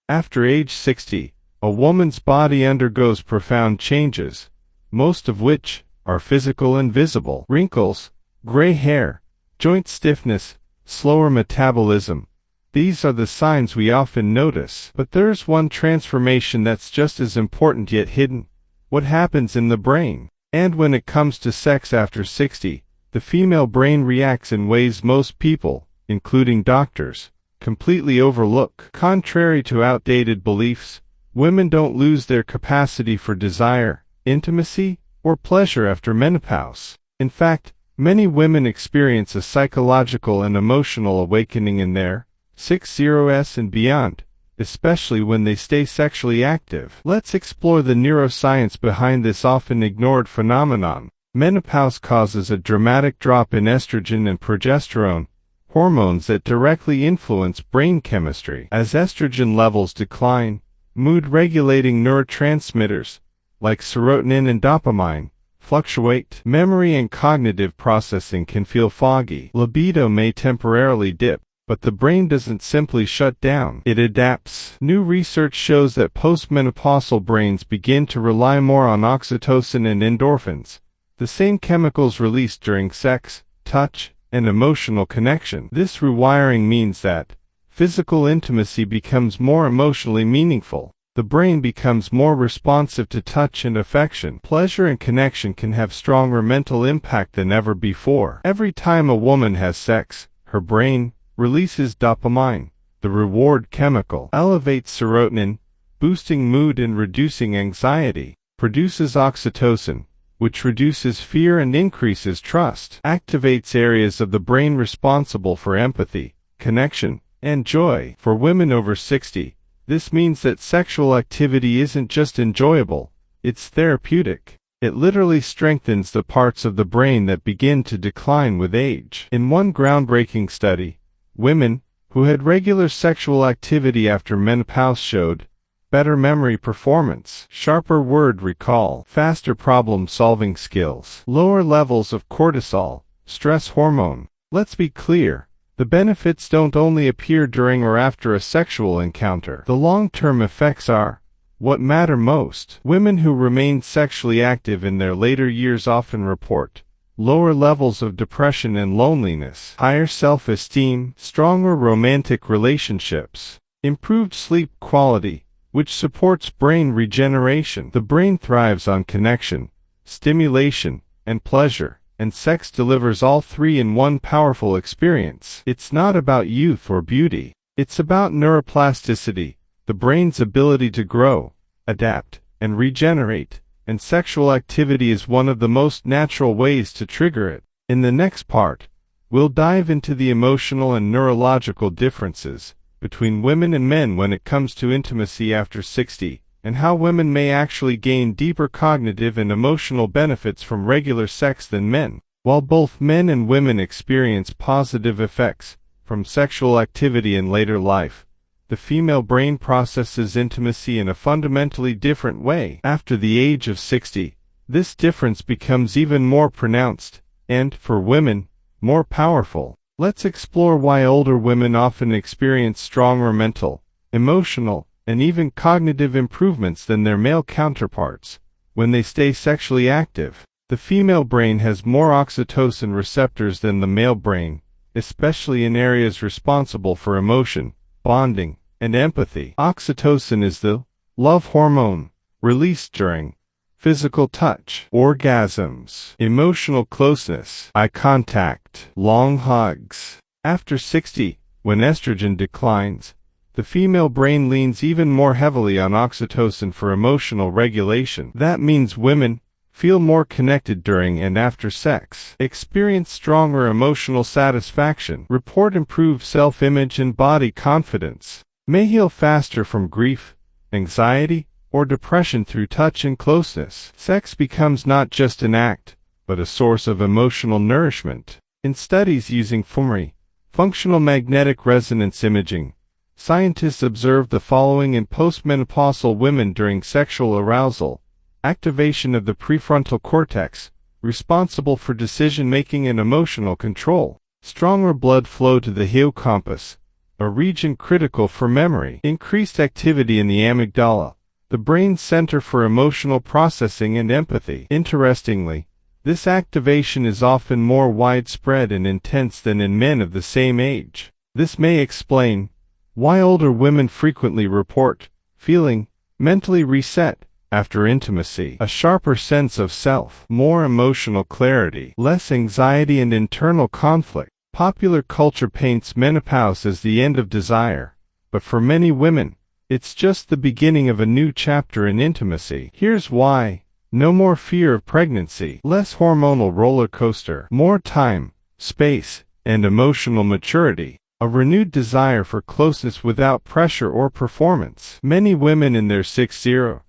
After age 60, a woman's body undergoes profound changes, most of which are physical and visible. Wrinkles, gray hair, joint stiffness, slower metabolism. These are the signs we often notice. But there's one transformation that's just as important yet hidden: what happens in the brain. And when it comes to sex after 60, the female brain reacts in ways most people, including doctors, completely overlook. Contrary to outdated beliefs, women don't lose their capacity for desire, intimacy, or pleasure after menopause. In fact, many women experience a psychological and emotional awakening in their 60s and beyond, especially when they stay sexually active. Let's explore the neuroscience behind this often ignored phenomenon. Menopause causes a dramatic drop in estrogen and progesterone, hormones that directly influence brain chemistry. As estrogen levels decline, mood-regulating neurotransmitters, like serotonin and dopamine, fluctuate. Memory and cognitive processing can feel foggy. Libido may temporarily dip, but the brain doesn't simply shut down, it adapts. New research shows that postmenopausal brains begin to rely more on oxytocin and endorphins, the same chemicals released during sex, touch, and emotional connection. This rewiring means that physical intimacy becomes more emotionally meaningful. The brain becomes more responsive to touch and affection. Pleasure and connection can have stronger mental impact than ever before. Every time a woman has sex, her brain releases dopamine, the reward chemical, elevates serotonin, boosting mood and reducing anxiety, produces oxytocin, which reduces fear and increases trust, activates areas of the brain responsible for empathy, connection, and joy. For women over 60, this means that sexual activity isn't just enjoyable, it's therapeutic. It literally strengthens the parts of the brain that begin to decline with age. In one groundbreaking study, women who had regular sexual activity after menopause showed better memory performance, sharper word recall, faster problem-solving skills, lower levels of cortisol, stress hormone. Let's be clear, the benefits don't only appear during or after a sexual encounter. The long-term effects are what matter most. Women who remain sexually active in their later years often report lower levels of depression and loneliness, higher self-esteem, stronger romantic relationships, improved sleep quality, which supports brain regeneration. The brain thrives on connection, stimulation, and pleasure, and sex delivers all three in one powerful experience. It's not about youth or beauty. It's about neuroplasticity, the brain's ability to grow, adapt, and regenerate, and sexual activity is one of the most natural ways to trigger it. In the next part, we'll dive into the emotional and neurological differences between women and men when it comes to intimacy after 60, and how women may actually gain deeper cognitive and emotional benefits from regular sex than men. While both men and women experience positive effects from sexual activity in later life, the female brain processes intimacy in a fundamentally different way. After the age of 60, this difference becomes even more pronounced, and, for women, more powerful. Let's explore why older women often experience stronger mental, emotional, and even cognitive improvements than their male counterparts when they stay sexually active. The female brain has more oxytocin receptors than the male brain, especially in areas responsible for emotion, bonding, and empathy. Oxytocin is the love hormone released during physical touch, orgasms, emotional closeness, eye contact, long hugs. After 60, when estrogen declines, the female brain leans even more heavily on oxytocin for emotional regulation. That means women feel more connected during and after sex, experience stronger emotional satisfaction, report improved self-image and body confidence, may heal faster from grief, anxiety, or depression through touch and closeness. Sex becomes not just an act, but a source of emotional nourishment. In studies using fMRI, functional magnetic resonance imaging, scientists observed the following in postmenopausal women during sexual arousal: activation of the prefrontal cortex, responsible for decision-making and emotional control, stronger blood flow to the hippocampus, a region critical for memory. Increased activity in the amygdala, the brain's center for emotional processing and empathy. Interestingly, this activation is often more widespread and intense than in men of the same age. This may explain why older women frequently report feeling mentally reset after intimacy, a sharper sense of self, more emotional clarity, less anxiety and internal conflict. Popular culture paints menopause as the end of desire, but for many women, it's just the beginning of a new chapter in intimacy. Here's why. No more fear of pregnancy, less hormonal roller coaster, more time, space, and emotional maturity. A renewed desire for closeness without pressure or performance. Many women in their 60s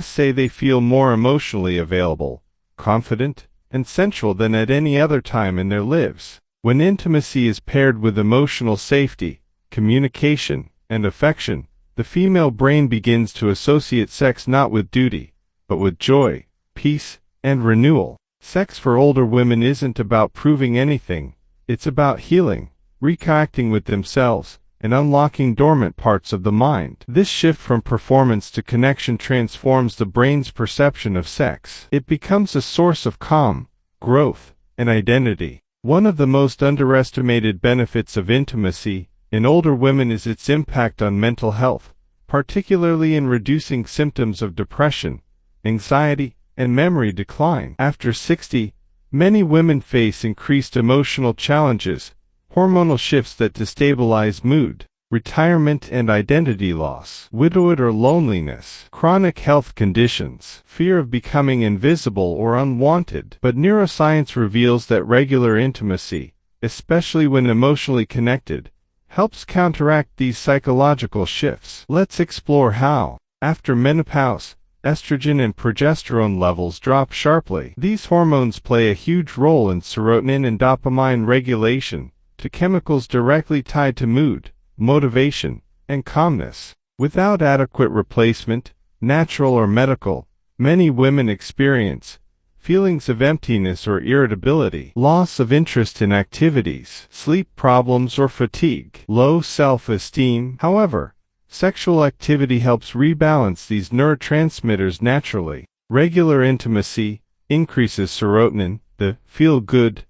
say they feel more emotionally available, confident, and sensual than at any other time in their lives. When intimacy is paired with emotional safety, communication, and affection, the female brain begins to associate sex not with duty, but with joy, peace, and renewal. Sex for older women isn't about proving anything, it's about healing, reconnecting with themselves, and unlocking dormant parts of the mind. This shift from performance to connection transforms the brain's perception of sex. It becomes a source of calm, growth, and identity. One of the most underestimated benefits of intimacy in older women is its impact on mental health, particularly in reducing symptoms of depression, anxiety, and memory decline. After 60, many women face increased emotional challenges, hormonal shifts that destabilize mood, retirement and identity loss, widowhood or loneliness, chronic health conditions, fear of becoming invisible or unwanted. But neuroscience reveals that regular intimacy, especially when emotionally connected, helps counteract these psychological shifts. Let's explore how. After menopause, estrogen and progesterone levels drop sharply. These hormones play a huge role in serotonin and dopamine regulation, to chemicals directly tied to mood, motivation, and calmness. Without adequate replacement, natural or medical, many women experience feelings of emptiness or irritability, loss of interest in activities, sleep problems or fatigue, low self-esteem. However, sexual activity helps rebalance these neurotransmitters naturally. Regular intimacy increases serotonin, the feel-good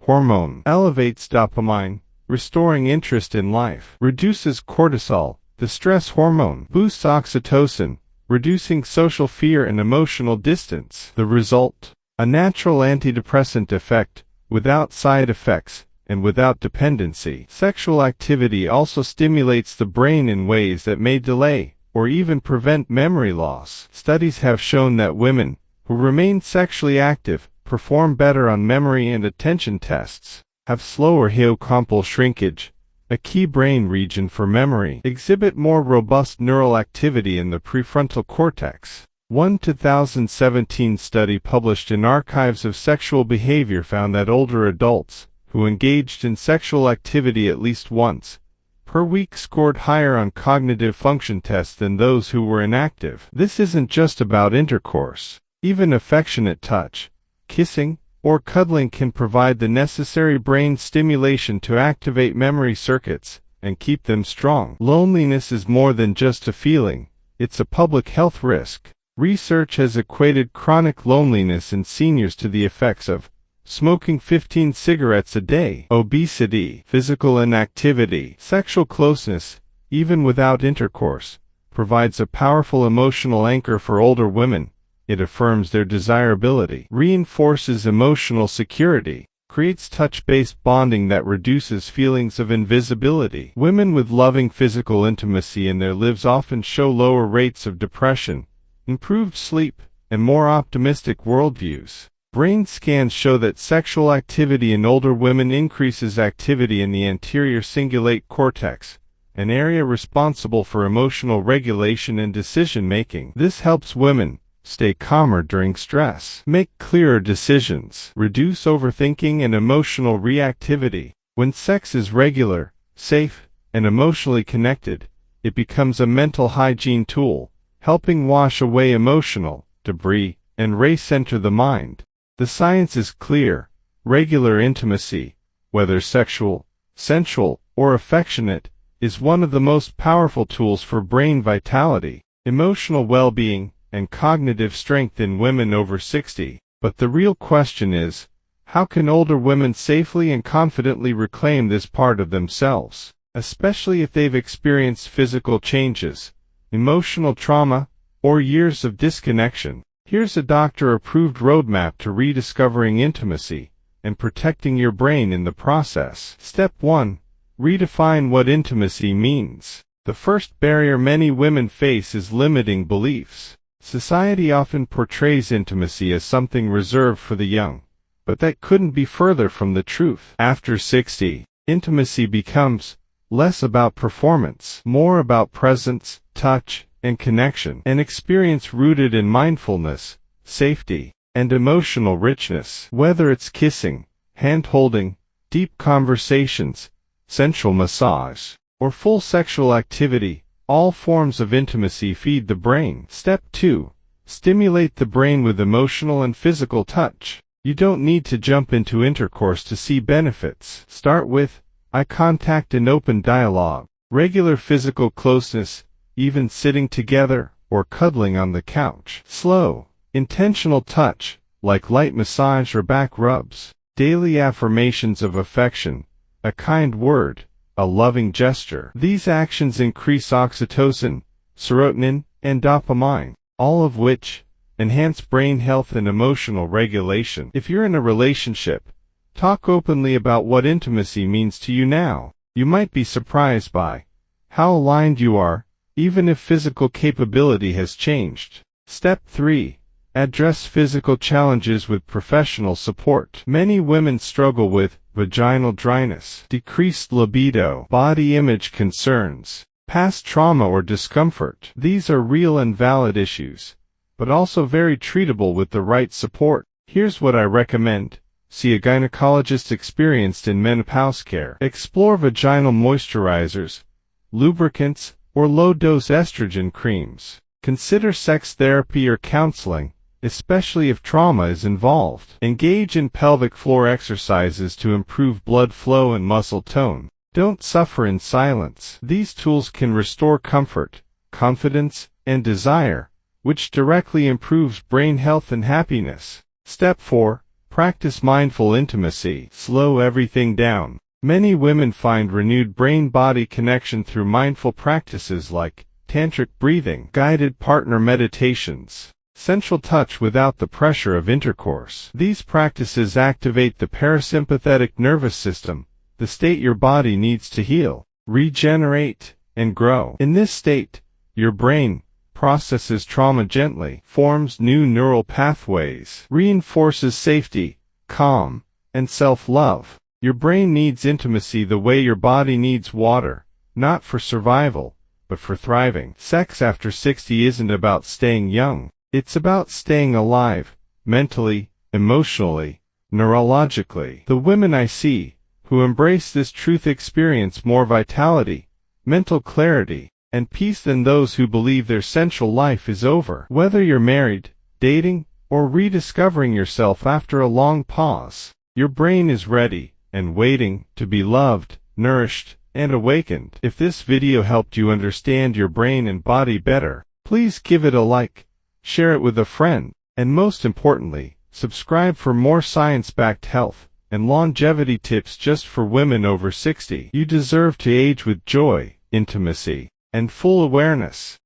hormone, elevates dopamine, restoring interest in life, reduces cortisol, the stress hormone, boosts oxytocin, reducing social fear and emotional distance. The result? A natural antidepressant effect, without side effects, and without dependency. Sexual activity also stimulates the brain in ways that may delay, or even prevent memory loss. Studies have shown that women who remain sexually active perform better on memory and attention tests, have slower hippocampal shrinkage, a key brain region for memory, exhibit more robust neural activity in the prefrontal cortex. One 2017 study published in Archives of Sexual Behavior found that older adults who engaged in sexual activity at least once per week scored higher on cognitive function tests than those who were inactive. This isn't just about intercourse. Even affectionate touch, kissing, or cuddling can provide the necessary brain stimulation to activate memory circuits and keep them strong. Loneliness is more than just a feeling, it's a public health risk. Research has equated chronic loneliness in seniors to the effects of smoking 15 cigarettes a day, obesity, physical inactivity. Sexual closeness, even without intercourse, provides a powerful emotional anchor for older women. It affirms their desirability, reinforces emotional security, creates touch-based bonding that reduces feelings of invisibility. Women with loving physical intimacy in their lives often show lower rates of depression, improved sleep, and more optimistic worldviews. Brain scans show that sexual activity in older women increases activity in the anterior cingulate cortex, an area responsible for emotional regulation and decision-making. This helps women stay calmer during stress, make clearer decisions, reduce overthinking and emotional reactivity. When sex is regular, safe, and emotionally connected, it becomes a mental hygiene tool, helping wash away emotional debris and recenter the mind. The science is clear. Regular intimacy, whether sexual, sensual, or affectionate, is one of the most powerful tools for brain vitality, emotional well-being, and cognitive strength in women over 60. But the real question is, how can older women safely and confidently reclaim this part of themselves, especially if they've experienced physical changes, emotional trauma, or years of disconnection? Here's a doctor-approved roadmap to rediscovering intimacy and protecting your brain in the process. Step 1. Redefine what intimacy means. The first barrier many women face is limiting beliefs. Society often portrays intimacy as something reserved for the young, but that couldn't be further from the truth. After 60, intimacy becomes less about performance, more about presence, touch, and connection, an experience rooted in mindfulness, safety, and emotional richness. Whether it's kissing, hand-holding, deep conversations, sensual massage, or full sexual activity, all forms of intimacy feed the brain. Step 2. Stimulate the brain with emotional and physical touch. You don't need to jump into intercourse to see benefits. Start with eye contact and open dialogue. Regular physical closeness, even sitting together or cuddling on the couch. Slow, intentional touch, like light massage or back rubs. Daily affirmations of affection, a kind word, a loving gesture. These actions increase oxytocin, serotonin, and dopamine, all of which enhance brain health and emotional regulation. If you're in a relationship, talk openly about what intimacy means to you now. You might be surprised by how aligned you are, even if physical capability has changed. Step 3. Address physical challenges with professional support. Many women struggle with vaginal dryness, decreased libido, body image concerns, past trauma or discomfort. These are real and valid issues, but also very treatable with the right support. Here's what I recommend. See a gynecologist experienced in menopause care. Explore vaginal moisturizers, lubricants, or low-dose estrogen creams. Consider sex therapy or counseling, especially if trauma is involved. Engage in pelvic floor exercises to improve blood flow and muscle tone. Don't suffer in silence. These tools can restore comfort, confidence, and desire, which directly improves brain health and happiness. Step 4. Practice mindful intimacy. Slow everything down. Many women find renewed brain-body connection through mindful practices like tantric breathing, guided partner meditations, sensual touch without the pressure of intercourse. These practices activate the parasympathetic nervous system, the state your body needs to heal, regenerate, and grow. In this state, your brain processes trauma gently, forms new neural pathways, reinforces safety, calm, and self-love. Your brain needs intimacy the way your body needs water, not for survival, but for thriving. Sex after 60 isn't about staying young. It's about staying alive, mentally, emotionally, neurologically. The women I see who embrace this truth experience more vitality, mental clarity, and peace than those who believe their sensual life is over. Whether you're married, dating, or rediscovering yourself after a long pause, your brain is ready and waiting to be loved, nourished, and awakened. If this video helped you understand your brain and body better, please give it a like, share it with a friend, and most importantly, subscribe for more science-backed health and longevity tips just for women over 60. You deserve to age with joy, intimacy, and full awareness.